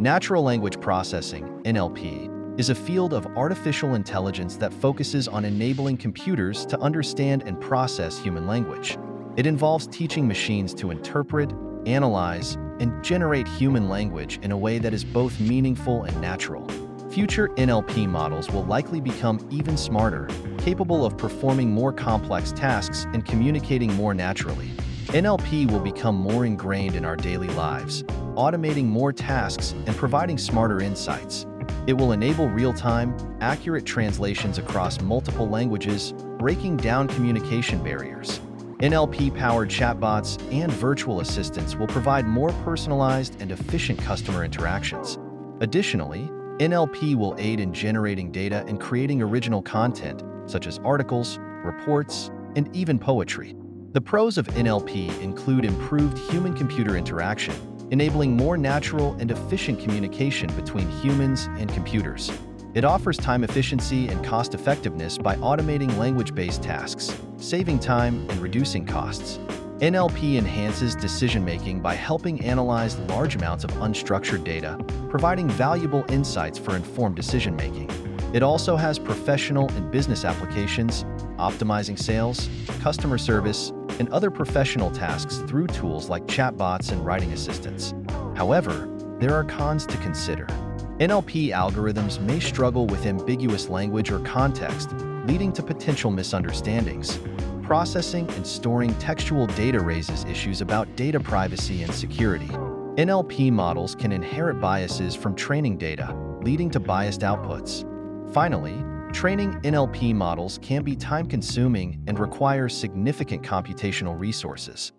Natural language processing, NLP, is a field of artificial intelligence that focuses on enabling computers to understand and process human language. It involves teaching machines to interpret, analyze, and generate human language in a way that is both meaningful and natural. Future NLP models will likely become even smarter, capable of performing more complex tasks and communicating more naturally. NLP will become more ingrained in our daily lives, automating more tasks and providing smarter insights. It will enable real-time, accurate translations across multiple languages, breaking down communication barriers. NLP-powered chatbots and virtual assistants will provide more personalized and efficient customer interactions. Additionally, NLP will aid in generating data and creating original content, such as articles, reports, and even poetry. The pros of NLP include improved human-computer interaction, enabling more natural and efficient communication between humans and computers. It offers time efficiency and cost-effectiveness by automating language-based tasks, saving time and reducing costs. NLP enhances decision-making by helping analyze large amounts of unstructured data, providing valuable insights for informed decision-making. It also has professional and business applications, optimizing sales, customer service, and other professional tasks through tools like chatbots and writing assistants. However, there are cons to consider. NLP algorithms may struggle with ambiguous language or context, leading to potential misunderstandings. Processing and storing textual data raises issues about data privacy and security. NLP models can inherit biases from training data, leading to biased outputs. Finally, training NLP models can be time-consuming and require significant computational resources.